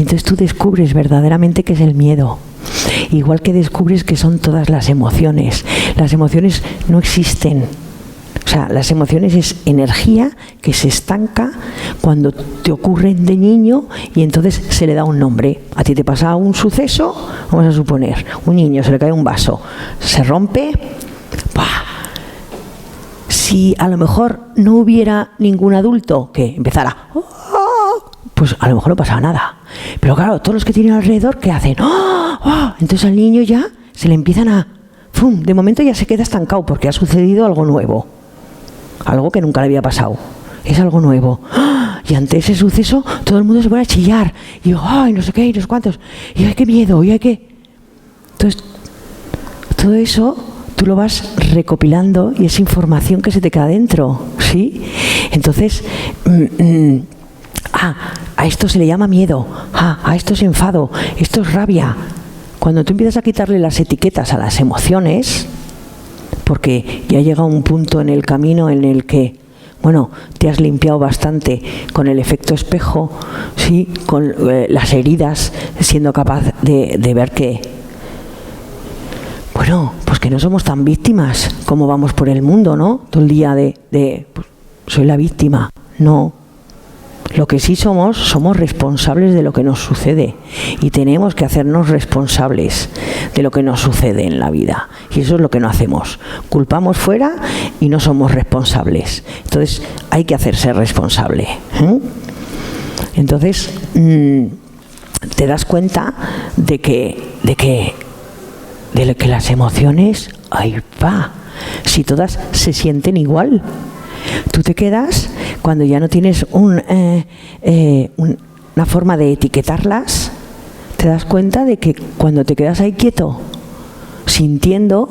entonces tú descubres verdaderamente qué es el miedo. Igual que descubres que son todas las emociones. Las emociones no existen. O sea, las emociones es energía que se estanca cuando te ocurren de niño y entonces se le da un nombre. A ti te pasa un suceso, vamos a suponer, un niño, se le cae un vaso, se rompe, ¡pah! Si a lo mejor no hubiera ningún adulto que empezara, pues a lo mejor no pasaba nada. Pero claro, todos los que tienen alrededor, ¿qué hacen? Entonces al niño ya se le empiezan a... ¡fum! De momento ya se queda estancado porque ha sucedido algo nuevo. Algo que nunca le había pasado. Es algo nuevo. Y ante ese suceso todo el mundo se pone a chillar. Y ¡ay, no sé qué, y no sé cuántos! Y ¡ay, qué miedo! Y ¡ay, qué! Entonces, todo eso tú lo vas recopilando y es información que se te queda dentro, ¿sí? Entonces, a esto se le llama miedo. A esto es enfado. Esto es rabia. Cuando tú empiezas a quitarle las etiquetas a las emociones, porque ya llega un punto en el camino en el que, bueno, te has limpiado bastante con el efecto espejo, ¿sí? Con las heridas, siendo capaz de ver que, bueno, pues que no somos tan víctimas como vamos por el mundo, ¿no? Todo el día pues, soy la víctima. No. Lo que sí somos responsables de lo que nos sucede y tenemos que hacernos responsables de lo que nos sucede en la vida. Y eso es lo que no hacemos. Culpamos fuera y no somos responsables. Entonces hay que hacerse responsable. Entonces te das cuenta de que las emociones, ahí va, si todas se sienten igual. Tú te quedas, cuando ya no tienes una forma de etiquetarlas, te das cuenta de que cuando te quedas ahí quieto, sintiendo,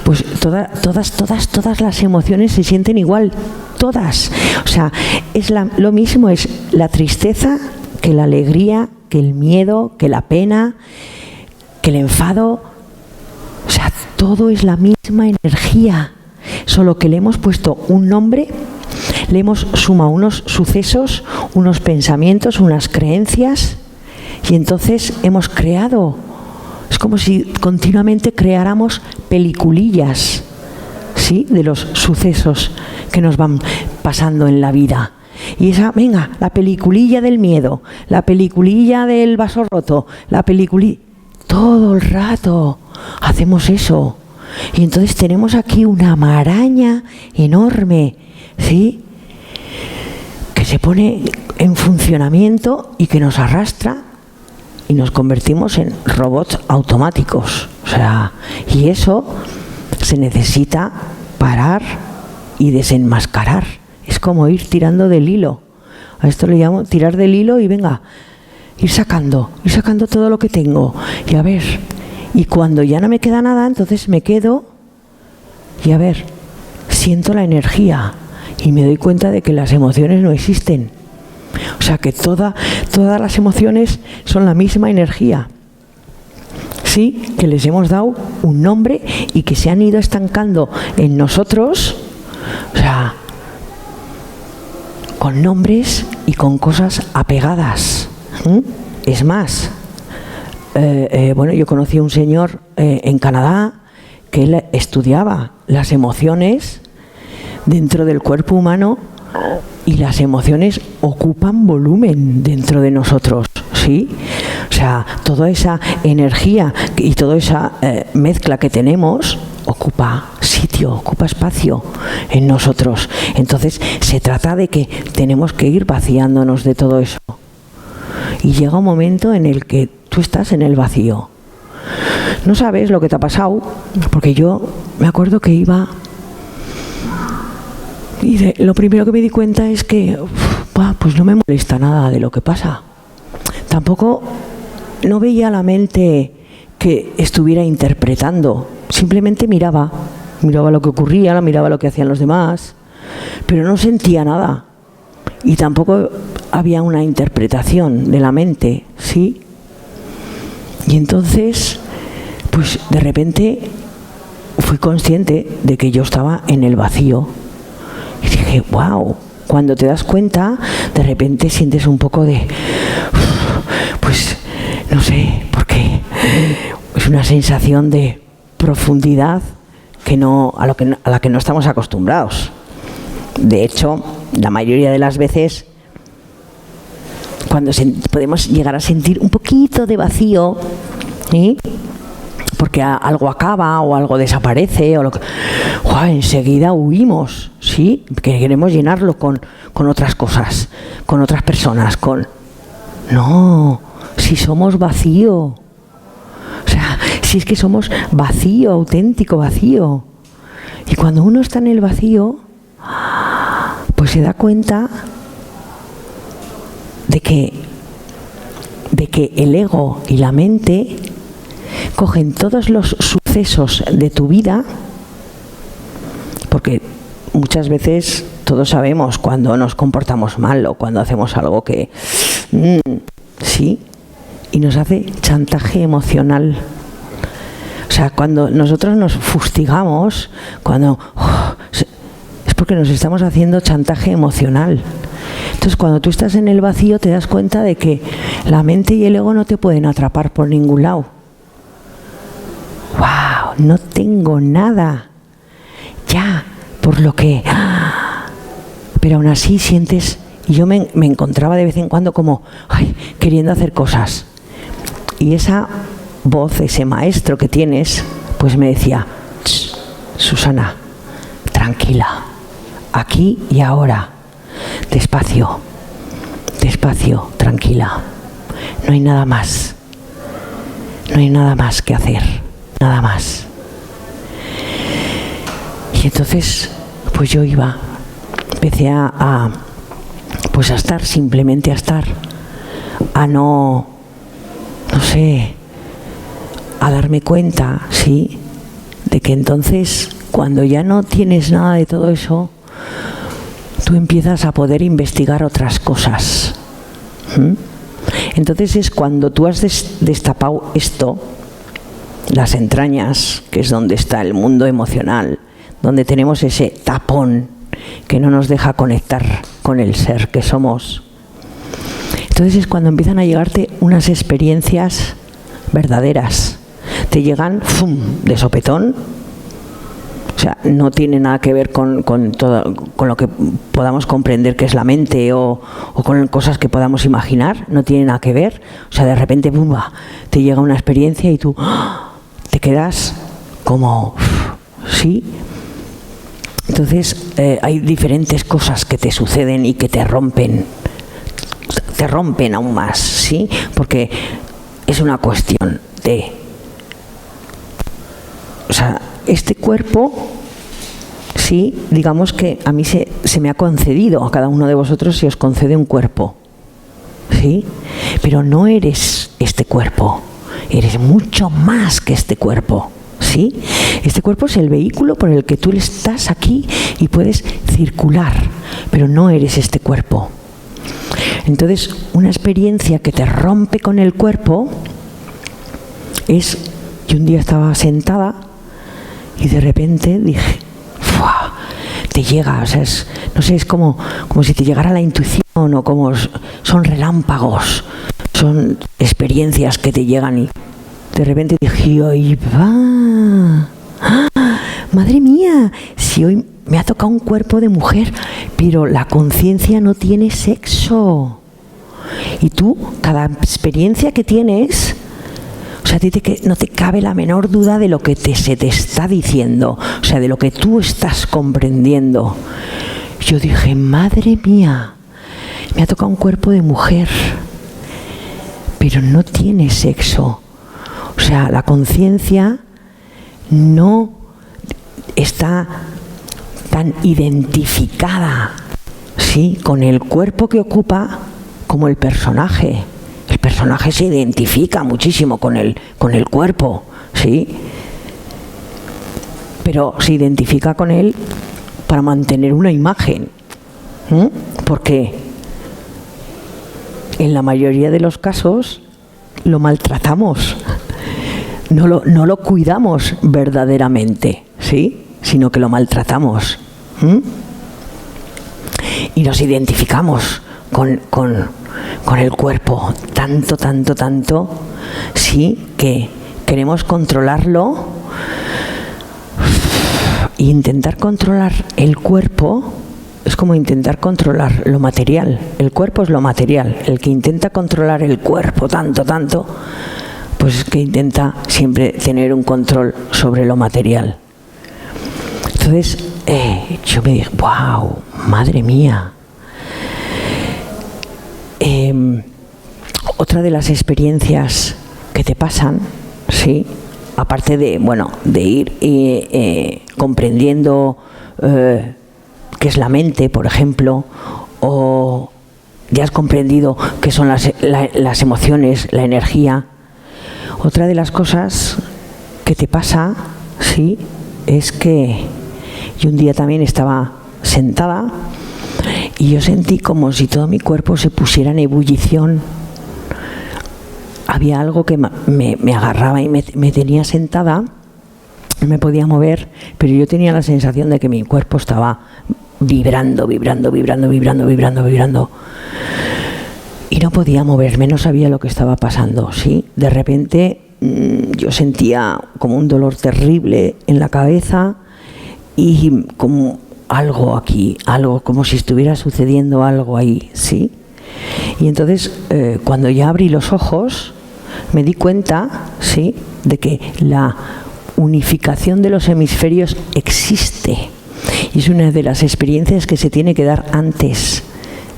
pues todas las emociones se sienten igual, todas. O sea, es lo mismo, es la tristeza, que la alegría, que el miedo, que la pena, que el enfado. O sea, todo es la misma energía. Solo que le hemos puesto un nombre, le hemos sumado unos sucesos, unos pensamientos, unas creencias, y entonces hemos creado. Es como si continuamente creáramos peliculillas, ¿sí?, de los sucesos que nos van pasando en la vida. Y venga, la peliculilla del miedo, la peliculilla del vaso roto, la peliculilla... Todo el rato hacemos eso. Y entonces tenemos aquí una maraña enorme, ¿sí?, que se pone en funcionamiento y que nos arrastra y nos convertimos en robots automáticos. O sea, y eso se necesita parar y desenmascarar. Es como ir tirando del hilo. A esto le llamo tirar del hilo y venga, ir sacando todo lo que tengo. Y a ver... Y cuando ya no me queda nada, entonces me quedo y a ver, siento la energía y me doy cuenta de que las emociones no existen. O sea que todas las emociones son la misma energía. Sí, que les hemos dado un nombre y que se han ido estancando en nosotros, o sea, con nombres y con cosas apegadas. Es más... bueno, yo conocí a un señor en Canadá que él estudiaba las emociones dentro del cuerpo humano y las emociones ocupan volumen dentro de nosotros, ¿sí? O sea, toda esa energía y toda esa mezcla que tenemos ocupa sitio, ocupa espacio en nosotros. Entonces se trata de que tenemos que ir vaciándonos de todo eso. Y llega un momento en el que tú estás en el vacío. No sabes lo que te ha pasado, porque yo me acuerdo que iba y lo primero que me di cuenta es que pues no me molesta nada de lo que pasa. Tampoco no veía la mente que estuviera interpretando, simplemente miraba lo que ocurría, miraba lo que hacían los demás, pero no sentía nada. Y tampoco había una interpretación de la mente, ¿sí? Y entonces, pues de repente fui consciente de que yo estaba en el vacío. Y dije, wow, cuando te das cuenta, de repente sientes un poco de... no sé por qué, es una sensación de profundidad que no, a la que no estamos acostumbrados. De hecho, la mayoría de las veces, cuando podemos llegar a sentir un poquito de vacío, ¿sí? Porque algo acaba o algo desaparece, enseguida huimos, ¿sí? Que queremos llenarlo con otras cosas, con otras personas, No, si somos vacío. O sea, si es que somos vacío, auténtico vacío. Y cuando uno está en el vacío, pues se da cuenta de que el ego y la mente cogen todos los sucesos de tu vida, porque muchas veces todos sabemos cuando nos comportamos mal o cuando hacemos algo que sí, y nos hace chantaje emocional. O sea, cuando nosotros nos fustigamos, es porque nos estamos haciendo chantaje emocional. Entonces, cuando tú estás en el vacío, te das cuenta de que la mente y el ego no te pueden atrapar por ningún lado. ¡Wow! No tengo nada. Ya, por lo que... Pero aún así sientes... Y yo me encontraba de vez en cuando como queriendo hacer cosas. Y esa voz, ese maestro que tienes, pues me decía: Susana, tranquila, aquí y ahora, despacio, despacio, tranquila. No hay nada más. No hay nada más que hacer, nada más. Y entonces, pues yo empecé a estar, simplemente a estar, a no sé, a darme cuenta, sí, de que entonces, cuando ya no tienes nada de todo eso, tú empiezas a poder investigar otras cosas. Entonces es cuando tú has destapado esto, las entrañas, que es donde está el mundo emocional, donde tenemos ese tapón que no nos deja conectar con el ser que somos. Entonces es cuando empiezan a llegarte unas experiencias verdaderas. Te llegan de sopetón. O sea, no tiene nada que ver con lo que podamos comprender que es la mente o con cosas que podamos imaginar. No tiene nada que ver. O sea, de repente te llega una experiencia y tú te quedas como... ¿sí? Entonces hay diferentes cosas que te suceden y que te rompen aún más, ¿sí? Porque es una cuestión de... O sea, este cuerpo, sí, digamos que a mí se me ha concedido, a cada uno de vosotros se os concede un cuerpo, ¿sí? Pero no eres este cuerpo, eres mucho más que este cuerpo. ¿Sí? Este cuerpo es el vehículo por el que tú estás aquí y puedes circular, pero no eres este cuerpo. Entonces, una experiencia que te rompe con el cuerpo es... Yo un día estaba sentada y de repente dije, ¡fua! Te llega, o sea, no sé, es como si te llegara la intuición, o como son relámpagos, son experiencias que te llegan y de repente dije, ¡ay, va! ¡Ah! ¡Madre mía! Si hoy me ha tocado un cuerpo de mujer, pero la conciencia no tiene sexo. Y tú, cada experiencia que tienes, o sea, a ti no te cabe la menor duda de lo que se te está diciendo, o sea, de lo que tú estás comprendiendo. Yo dije, madre mía, me ha tocado un cuerpo de mujer, pero no tiene sexo. O sea, la conciencia no está tan identificada, ¿sí?, con el cuerpo que ocupa como el personaje. El personaje se identifica muchísimo con el cuerpo, ¿sí? Pero se identifica con él para mantener una imagen. Porque en la mayoría de los casos lo maltratamos. No lo cuidamos verdaderamente, ¿sí? Sino que lo maltratamos. Y nos identificamos con con el cuerpo, tanto, sí, que queremos controlarlo. Y intentar controlar el cuerpo es como intentar controlar lo material. El cuerpo es lo material. El que intenta controlar el cuerpo tanto, pues es que intenta siempre tener un control sobre lo material. Entonces, yo me dije, wow, madre mía. Otra de las experiencias que te pasan, sí, aparte de, bueno, de ir comprendiendo qué es la mente, por ejemplo, o ya has comprendido qué son las emociones, la energía. Otra de las cosas que te pasa, sí, es que yo un día también estaba sentada y yo sentí como si todo mi cuerpo se pusiera en ebullición. Había algo que me agarraba y me tenía sentada, no me podía mover, pero yo tenía la sensación de que mi cuerpo estaba vibrando. Y no podía moverme, no sabía lo que estaba pasando, ¿sí? De repente yo sentía como un dolor terrible en la cabeza y como algo aquí, algo como si estuviera sucediendo algo ahí, ¿sí? Y entonces cuando ya abrí los ojos me di cuenta, ¿sí?, de que la unificación de los hemisferios existe. Y es una de las experiencias que se tiene que dar antes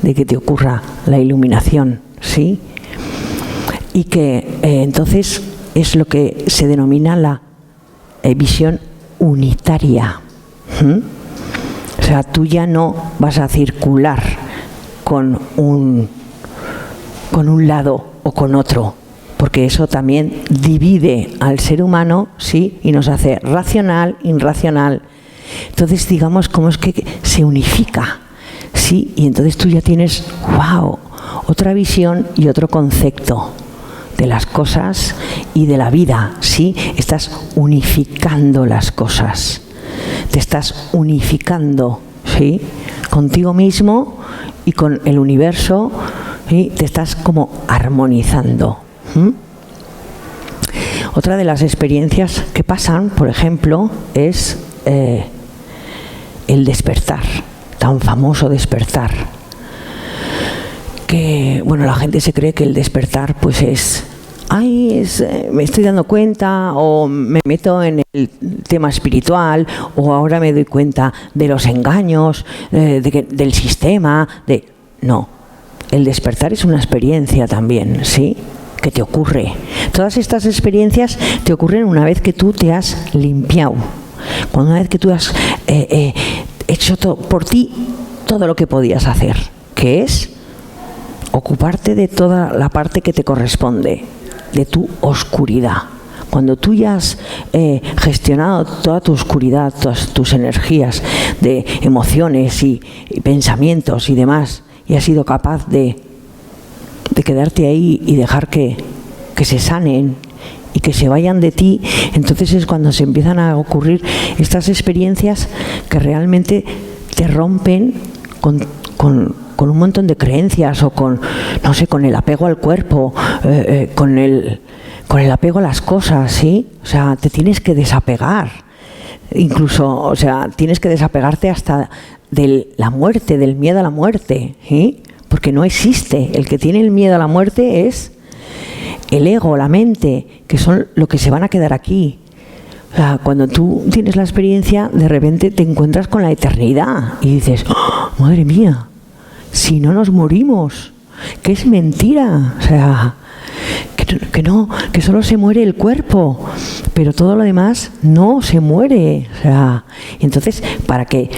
de que te ocurra la iluminación, ¿sí? Y que entonces es lo que se denomina la visión unitaria. O sea, tú ya no vas a circular con un lado o con otro, porque eso también divide al ser humano, ¿sí?, y nos hace racional, irracional. Entonces, digamos, cómo es que se unifica, ¿sí? Y entonces tú ya tienes, wow, otra visión y otro concepto de las cosas y de la vida, ¿sí? Estás unificando las cosas, te estás unificando, ¿sí?, contigo mismo y con el universo, ¿sí? Te estás como armonizando. Otra de las experiencias que pasan, por ejemplo, es el despertar, tan famoso despertar, que bueno, la gente se cree que el despertar pues es me estoy dando cuenta, o me meto en el tema espiritual, o ahora me doy cuenta de los engaños del sistema. No, el despertar es una experiencia también, ¿sí?, que te ocurre. Todas estas experiencias te ocurren una vez que tú te has limpiado, una vez que tú has hecho por ti todo lo que podías hacer, que es ocuparte de toda la parte que te corresponde, de tu oscuridad. Cuando tú ya has gestionado toda tu oscuridad, todas tus energías de emociones y pensamientos y demás, y has sido capaz de quedarte ahí y dejar que se sanen y que se vayan de ti, entonces es cuando se empiezan a ocurrir estas experiencias que realmente te rompen con un montón de creencias, o con, no sé, con el apego al cuerpo, con el apego a las cosas, ¿sí? O sea, te tienes que desapegar, incluso, o sea, tienes que desapegarte hasta de la muerte, del miedo a la muerte, ¿sí? Porque no existe. El que tiene el miedo a la muerte es el ego, la mente, que son lo que se van a quedar aquí. O sea, cuando tú tienes la experiencia, de repente te encuentras con la eternidad y dices, ¡oh, madre mía! Si no nos morimos, que es mentira. O sea, que no, que solo se muere el cuerpo, pero todo lo demás no se muere. O sea, entonces, para que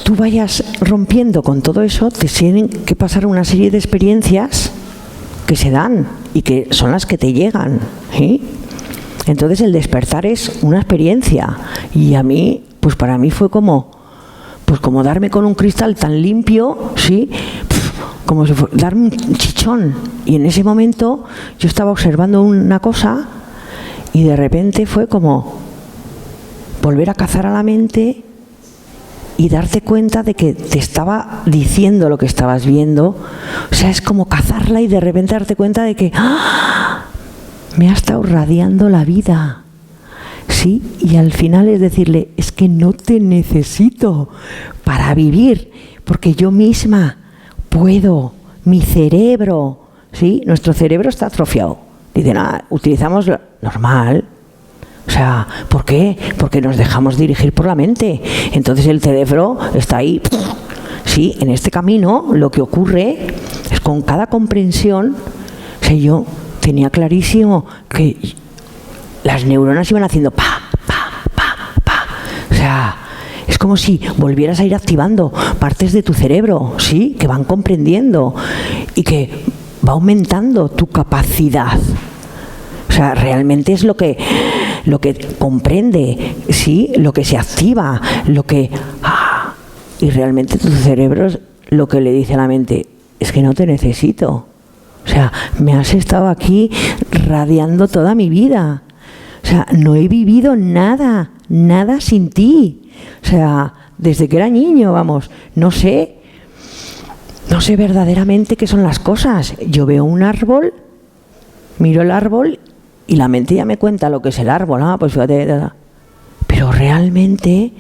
tú vayas rompiendo con todo eso, te tienen que pasar una serie de experiencias que se dan y que son las que te llegan, ¿sí? Entonces el despertar es una experiencia, y a mí, pues para mí fue como darme con un cristal tan limpio, ¿sí? Como si fuera darme un chichón. Y en ese momento yo estaba observando una cosa y de repente fue como volver a cazar a la mente y darte cuenta de que te estaba diciendo lo que estabas viendo. O sea, es como cazarla y de repente darte cuenta de que ¡ah! Me ha estado radiando la vida. Sí, y al final es decirle, es que no te necesito para vivir, porque yo misma puedo, mi cerebro, ¿sí? Nuestro cerebro está atrofiado. Dicen, utilizamos lo normal. O sea, ¿por qué? Porque nos dejamos dirigir por la mente. Entonces el cerebro está ahí. Sí, en este camino lo que ocurre es con cada comprensión. O sea, yo tenía clarísimo que las neuronas iban haciendo pa, pa, pa, pa. O sea, es como si volvieras a ir activando partes de tu cerebro, ¿sí? Que van comprendiendo y que va aumentando tu capacidad. O sea, realmente es lo que comprende, ¿sí? Lo que se activa, lo que... y realmente tu cerebro es lo que le dice a la mente, es que no te necesito. O sea, me has estado aquí radiando toda mi vida. O sea, no he vivido nada sin ti. O sea, desde que era niño, vamos, no sé verdaderamente qué son las cosas. Yo veo un árbol, miro el árbol y la mente ya me cuenta lo que es el árbol. Pues fíjate, pero realmente,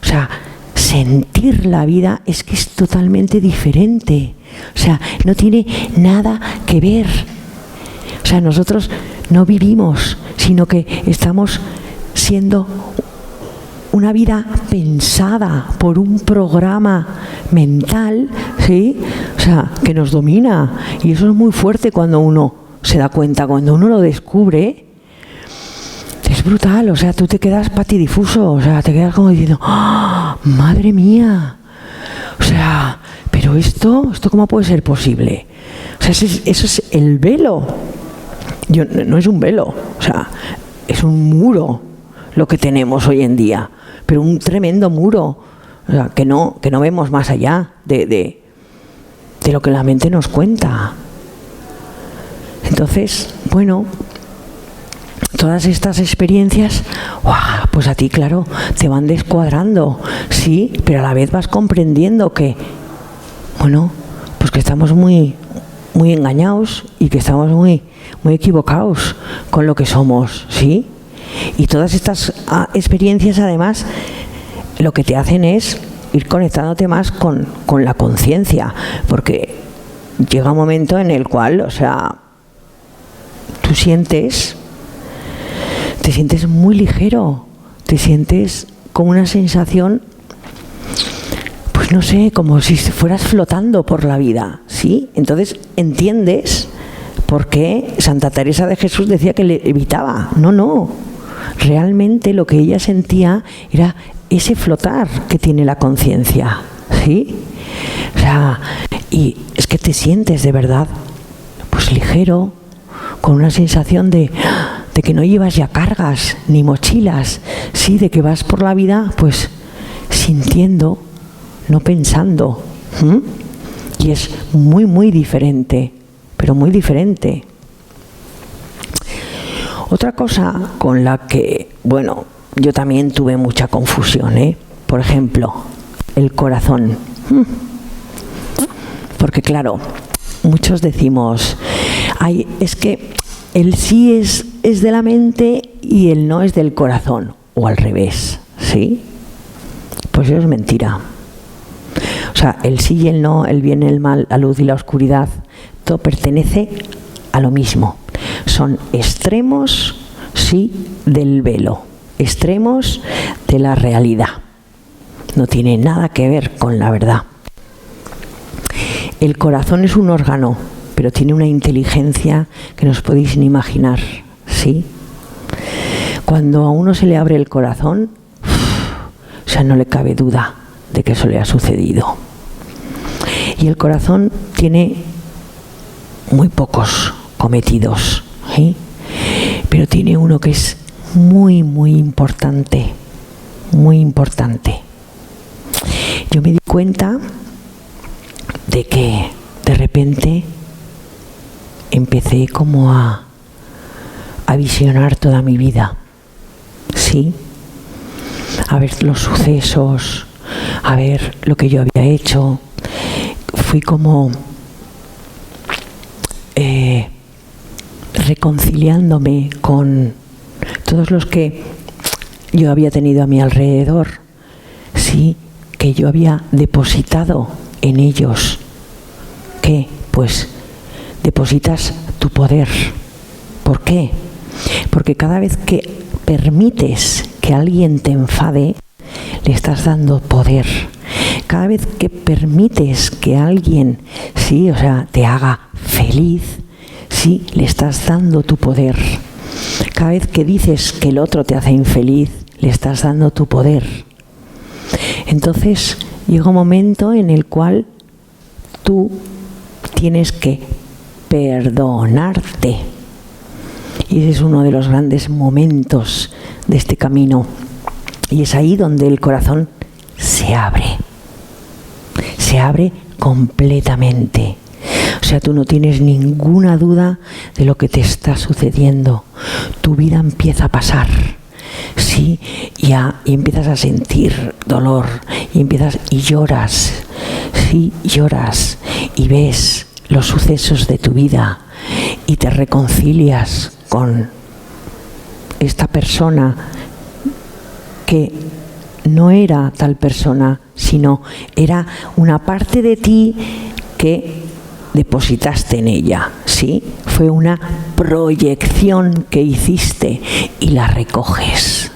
o sea, sentir la vida es que es totalmente diferente. O sea, no tiene nada que ver. O sea, nosotros no vivimos, sino que estamos siendo una vida pensada por un programa mental, ¿sí? O sea, que nos domina. Y eso es muy fuerte cuando uno se da cuenta, cuando uno lo descubre. Es brutal, o sea, tú te quedas patidifuso, o sea, te quedas como diciendo, ¡oh, madre mía! O sea, pero esto ¿cómo puede ser posible? O sea, eso es el velo. No es un velo, o sea, es un muro lo que tenemos hoy en día, pero un tremendo muro, o sea, que no vemos más allá de lo que la mente nos cuenta. Entonces, bueno, todas estas experiencias, pues a ti, claro, te van descuadrando, sí, pero a la vez vas comprendiendo que, bueno, pues que estamos muy engañados y que estamos muy equivocados con lo que somos, ¿sí? Y todas estas experiencias, además, lo que te hacen es ir conectándote más con la conciencia, porque llega un momento en el cual, o sea, tú te sientes muy ligero, te sientes con una sensación, pues no sé, como si fueras flotando por la vida, ¿sí? Entonces entiendes por qué Santa Teresa de Jesús decía que le evitaba. No, realmente lo que ella sentía era ese flotar que tiene la conciencia, ¿sí? O sea, y es que te sientes de verdad, pues ligero, con una sensación de que no llevas ya cargas ni mochilas, sí, de que vas por la vida pues sintiendo, no pensando. Y es muy diferente, pero muy diferente. Otra cosa con la que, bueno, yo también tuve mucha confusión, por ejemplo, el corazón. Porque claro, muchos decimos, es que el sí es de la mente y el no es del corazón, o al revés, ¿sí? Pues eso es mentira. O sea, el sí y el no, el bien y el mal, la luz y la oscuridad, todo pertenece a lo mismo. Son extremos, sí, del velo, extremos de la realidad. No tiene nada que ver con la verdad. El corazón es un órgano, pero tiene una inteligencia que no os podéis ni imaginar, ¿sí? Cuando a uno se le abre el corazón, o sea, no le cabe duda de que eso le ha sucedido. Y el corazón tiene muy pocos cometidos, ¿sí? Pero tiene uno que es muy importante, muy importante. Yo me di cuenta de que de repente empecé como a visionar toda mi vida, ¿sí? A ver los sucesos, a ver lo que yo había hecho. Fui como reconciliándome con todos los que yo había tenido a mi alrededor, sí, que yo había depositado en ellos. ¿Qué? Pues depositas tu poder. ¿Por qué? Porque cada vez que permites que alguien te enfade, le estás dando poder. Cada vez que permites que alguien, sí, o sea, te haga feliz, sí, le estás dando tu poder. Cada vez que dices que el otro te hace infeliz, le estás dando tu poder. Entonces llega un momento en el cual tú tienes que perdonarte. Y ese es uno de los grandes momentos de este camino. Y es ahí donde el corazón se abre. Se abre completamente. O sea, tú no tienes ninguna duda de lo que te está sucediendo. Tu vida empieza a pasar. Sí, y empiezas a sentir dolor. Y lloras. Sí, lloras. Y ves los sucesos de tu vida. Y te reconcilias con esta persona que no era tal persona, sino era una parte de ti que depositaste en ella, ¿sí? Fue una proyección que hiciste y la recoges,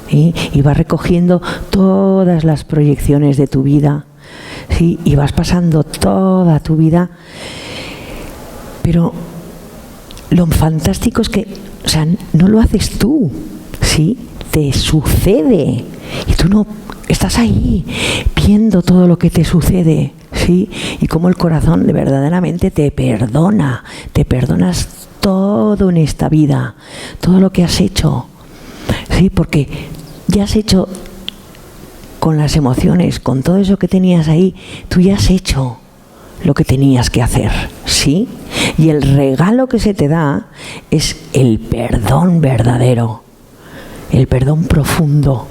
¿sí? Y vas recogiendo todas las proyecciones de tu vida, ¿sí? Y vas pasando toda tu vida, pero lo fantástico es que, o sea, no lo haces tú, ¿sí? Te sucede y tú no estás ahí viendo todo lo que te sucede, ¿sí? Y cómo el corazón verdaderamente te perdona, te perdonas todo en esta vida, todo lo que has hecho, ¿sí? Porque ya has hecho con las emociones, con todo eso que tenías ahí, tú ya has hecho lo que tenías que hacer, ¿sí? Y el regalo que se te da es el perdón verdadero, el perdón profundo.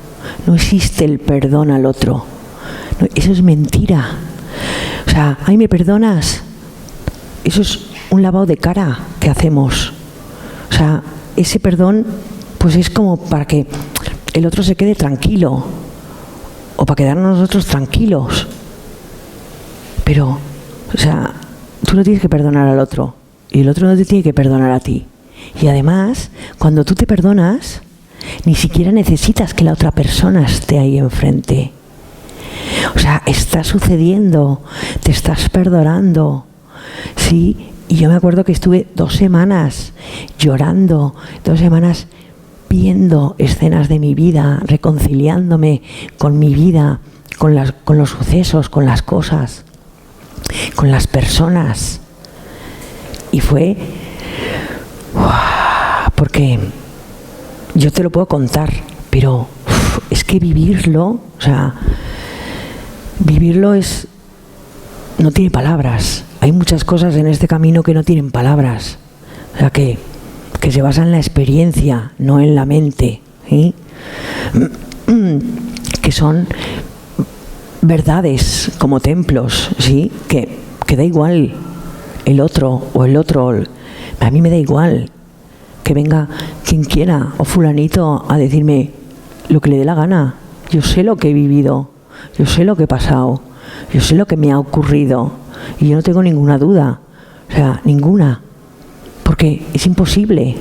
No existe el perdón al otro. No, eso es mentira. O sea, ay, ¿me perdonas? Eso es un lavado de cara que hacemos. O sea, ese perdón pues es como para que el otro se quede tranquilo o para quedarnos nosotros tranquilos. Pero, o sea, tú no tienes que perdonar al otro y el otro no te tiene que perdonar a ti. Y además, cuando tú te perdonas, ni siquiera necesitas que la otra persona esté ahí enfrente. O sea, está sucediendo, te estás perdonando, ¿sí? Y yo me acuerdo que estuve 2 semanas llorando, 2 semanas viendo escenas de mi vida, reconciliándome con mi vida, con los sucesos, con las cosas, con las personas. Y fue... porque yo te lo puedo contar, pero es que vivirlo, o sea, vivirlo es... no tiene palabras. Hay muchas cosas en este camino que no tienen palabras. O sea, que se basan en la experiencia, no en la mente, ¿sí? Que son verdades como templos, ¿sí? Que da igual el otro o el otro. A mí me da igual que venga quien quiera o fulanito a decirme lo que le dé la gana. Yo sé lo que he vivido, yo sé lo que he pasado, yo sé lo que me ha ocurrido y yo no tengo ninguna duda, o sea, ninguna, porque es imposible.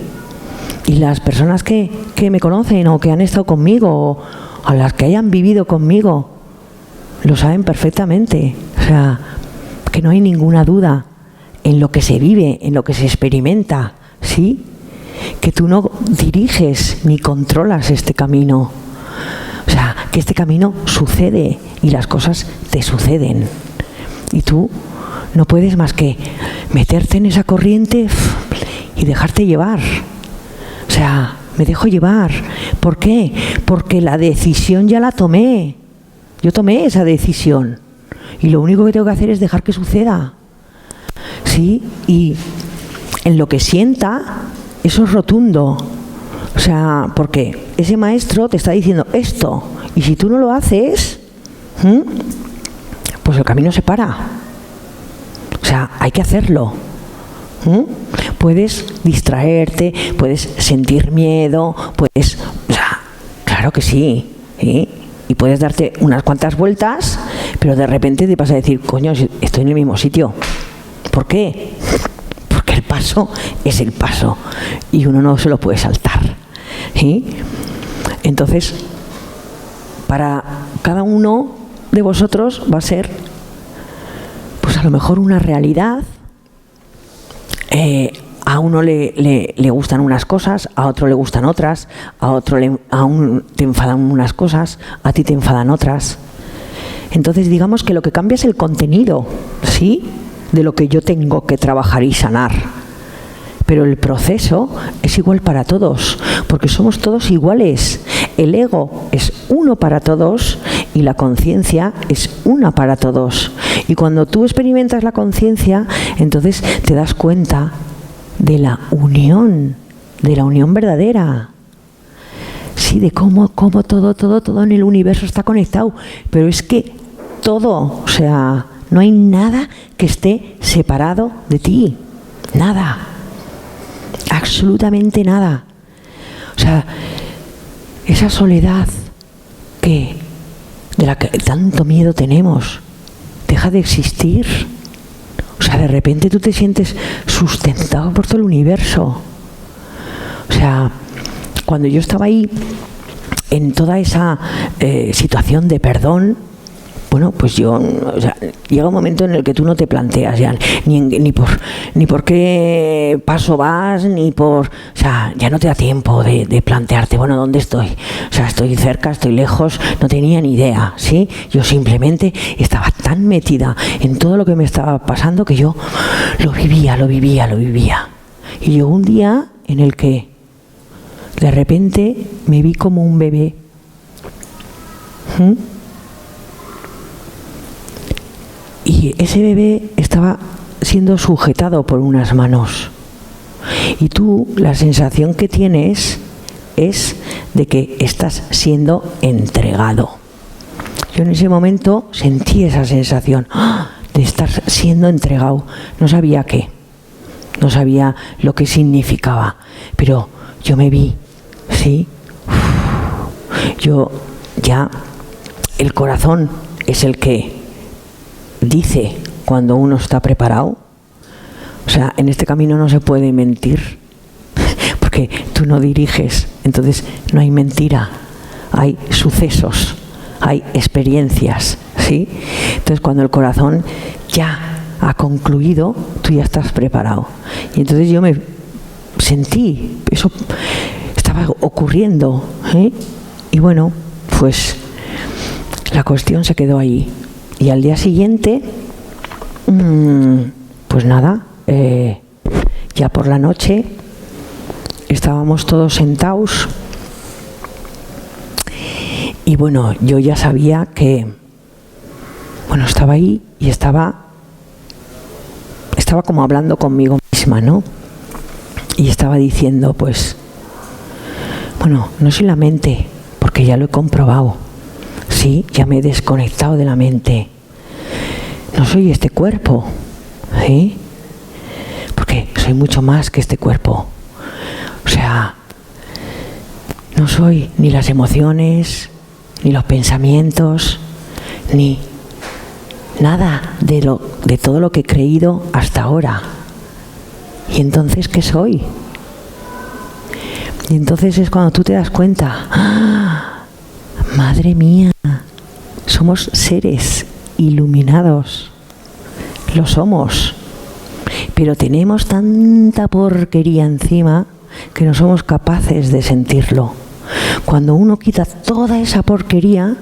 Y las personas que me conocen o que han estado conmigo o a las que hayan vivido conmigo lo saben perfectamente, o sea, que no hay ninguna duda en lo que se vive, en lo que se experimenta, ¿sí? Que tú no diriges ni controlas este camino. O sea, que este camino sucede y las cosas te suceden. Y tú no puedes más que meterte en esa corriente y dejarte llevar. O sea, me dejo llevar. ¿Por qué? Porque la decisión ya la tomé. Yo tomé esa decisión. Y lo único que tengo que hacer es dejar que suceda. ¿Sí? Y en lo que sienta... eso es rotundo, o sea, porque ese maestro te está diciendo esto, y si tú no lo haces, pues el camino se para. O sea, hay que hacerlo. Puedes distraerte, puedes sentir miedo, puedes... O sea, claro que sí, ¿sí? Y puedes darte unas cuantas vueltas, pero de repente te vas a decir, coño, estoy en el mismo sitio. ¿Por qué? Porque el paso es el paso y uno no se lo puede saltar, ¿sí? Entonces, para cada uno de vosotros va a ser, pues a lo mejor una realidad. A uno le gustan unas cosas, a otro le gustan otras, a uno te enfadan unas cosas, a ti te enfadan otras. Entonces digamos que lo que cambia es el contenido, ¿sí?, de lo que yo tengo que trabajar y sanar. Pero el proceso es igual para todos, porque somos todos iguales. El ego es uno para todos y la conciencia es una para todos. Y cuando tú experimentas la conciencia, entonces te das cuenta de la unión verdadera. Sí, de cómo todo en el universo está conectado. Pero es que todo, o sea, no hay nada que esté separado de ti. Nada. Absolutamente nada. O sea, esa soledad de la que tanto miedo tenemos, deja de existir. O sea, de repente tú te sientes sustentado por todo el universo. O sea, cuando yo estaba ahí, en toda esa situación de perdón, bueno, pues o sea, llega un momento en el que tú no te planteas ya ni por qué paso vas, o sea, ya no te da tiempo de plantearte, bueno, ¿dónde estoy? O sea, estoy cerca, estoy lejos, no tenía ni idea, ¿sí? Yo simplemente estaba tan metida en todo lo que me estaba pasando que yo lo vivía. Y llegó un día en el que de repente me vi como un bebé. Y ese bebé estaba siendo sujetado por unas manos. Y tú, la sensación que tienes es de que estás siendo entregado. Yo en ese momento sentí esa sensación de estar siendo entregado. No sabía qué, no sabía lo que significaba, pero yo me vi, ¿sí? Yo ya, el corazón es el que dice cuando uno está preparado. O sea, en este camino no se puede mentir, porque tú no diriges, entonces no hay mentira, hay sucesos, hay experiencias, ¿sí? Entonces cuando el corazón ya ha concluido, tú ya estás preparado. Y entonces yo me sentí, eso estaba ocurriendo, ¿eh? Y bueno, pues la cuestión se quedó ahí. Y al día siguiente, pues nada, ya por la noche estábamos todos sentados y bueno, yo ya sabía que, bueno, estaba ahí y estaba como hablando conmigo misma, ¿no? Y estaba diciendo, pues, bueno, no soy la mente, porque ya lo he comprobado. Sí, ya me he desconectado de la mente. No soy este cuerpo, ¿sí? Porque soy mucho más que este cuerpo. O sea, no soy ni las emociones, ni los pensamientos, ni nada de todo lo que he creído hasta ahora. ¿Y entonces qué soy? Y entonces es cuando tú te das cuenta, ¡ah! Madre mía, somos seres iluminados, lo somos, pero tenemos tanta porquería encima que no somos capaces de sentirlo. Cuando uno quita toda esa porquería,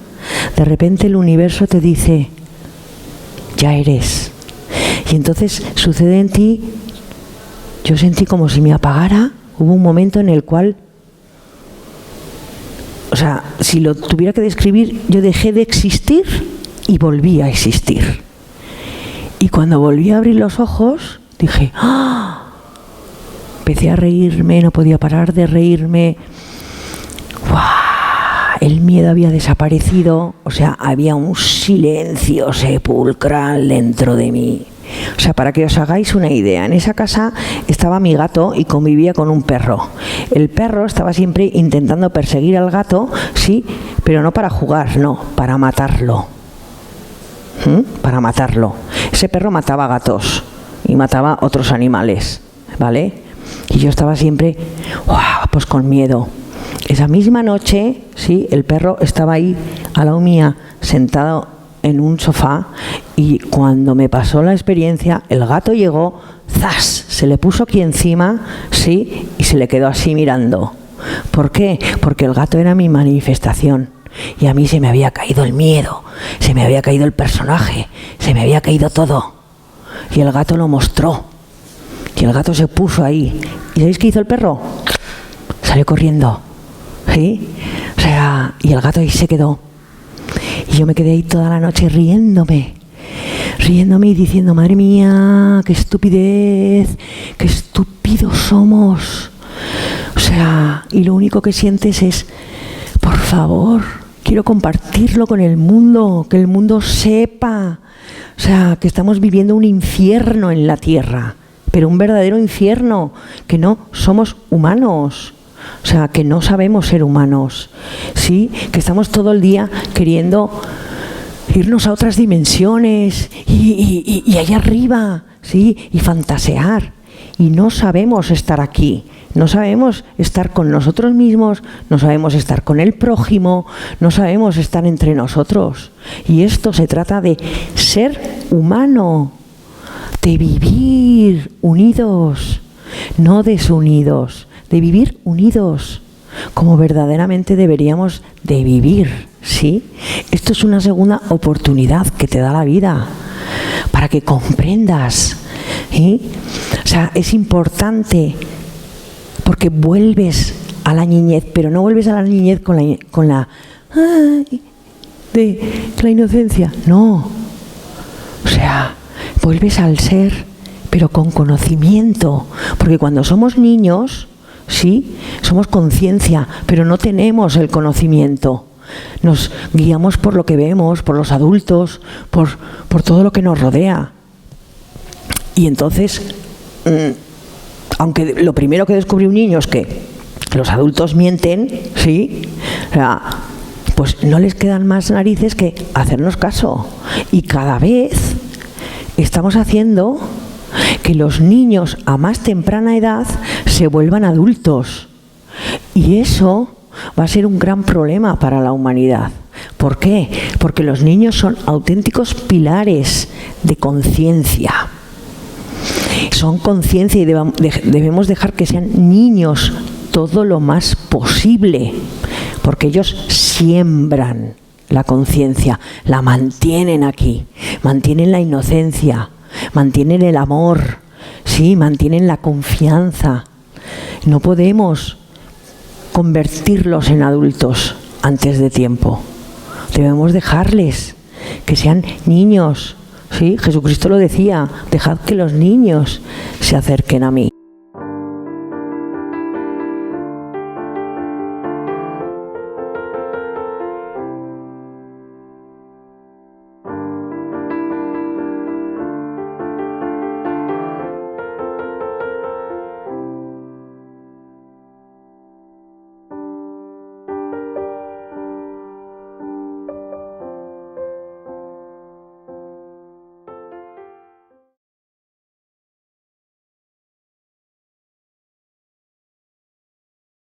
de repente el universo te dice, ya eres. Y entonces sucede en ti, yo sentí como si me apagara, hubo un momento en el cual, o sea, si lo tuviera que describir, yo dejé de existir y volví a existir. Y cuando volví a abrir los ojos, dije, ¡ah! Empecé a reírme, no podía parar de reírme. ¡Guau! el miedo había desaparecido, o sea, había un silencio sepulcral dentro de mí. O sea, para que os hagáis una idea, en esa casa estaba mi gato y convivía con un perro. El perro estaba siempre intentando perseguir al gato, sí, pero no para jugar, no, para matarlo. Para matarlo. Ese perro mataba gatos y mataba otros animales, ¿vale? Y yo estaba siempre, pues con miedo. Esa misma noche, sí, el perro estaba ahí al lado mía, sentado en un sofá, y cuando me pasó la experiencia, el gato llegó, ¡zas!, se le puso aquí encima, sí, y se le quedó así mirando. ¿Por qué? Porque el gato era mi manifestación, y a mí se me había caído el miedo, se me había caído el personaje, se me había caído todo, y el gato lo mostró, y el gato se puso ahí. ¿Y sabéis qué hizo el perro? Salió corriendo, ¿sí? O sea, y el gato ahí se quedó. Y yo me quedé ahí toda la noche riéndome y diciendo, madre mía, qué estupidez, qué estúpidos somos. O sea, y lo único que sientes es, por favor, quiero compartirlo con el mundo, que el mundo sepa. O sea, que estamos viviendo un infierno en la tierra, pero un verdadero infierno, que no somos humanos. O sea, que no sabemos ser humanos, ¿sí? Que estamos todo el día queriendo irnos a otras dimensiones y allá arriba, ¿sí? Y fantasear. Y no sabemos estar aquí, no sabemos estar con nosotros mismos, no sabemos estar con el prójimo, no sabemos estar entre nosotros. Y esto se trata de ser humano, de vivir unidos, no desunidos. De vivir unidos, como verdaderamente deberíamos de vivir, ¿sí? Esto es una segunda oportunidad que te da la vida, para que comprendas, ¿sí? O sea, es importante, porque vuelves a la niñez, pero no vuelves a la niñez con la inocencia, no. O sea, vuelves al ser, pero con conocimiento, porque cuando somos niños, sí, somos conciencia, pero no tenemos el conocimiento. Nos guiamos por lo que vemos, por los adultos, por todo lo que nos rodea. Y entonces, aunque lo primero que descubre un niño es que los adultos mienten, sí, o sea, pues no les quedan más narices que hacernos caso. Y cada vez estamos haciendo que los niños a más temprana edad se vuelvan adultos. Y eso va a ser un gran problema para la humanidad. ¿Por qué? Porque los niños son auténticos pilares de conciencia. Son conciencia y debemos dejar que sean niños todo lo más posible, porque ellos siembran la conciencia, la mantienen aquí, mantienen la inocencia, mantienen el amor, sí, mantienen la confianza. No podemos convertirlos en adultos antes de tiempo. Debemos dejarles que sean niños, sí. Jesucristo lo decía: dejad que los niños se acerquen a mí.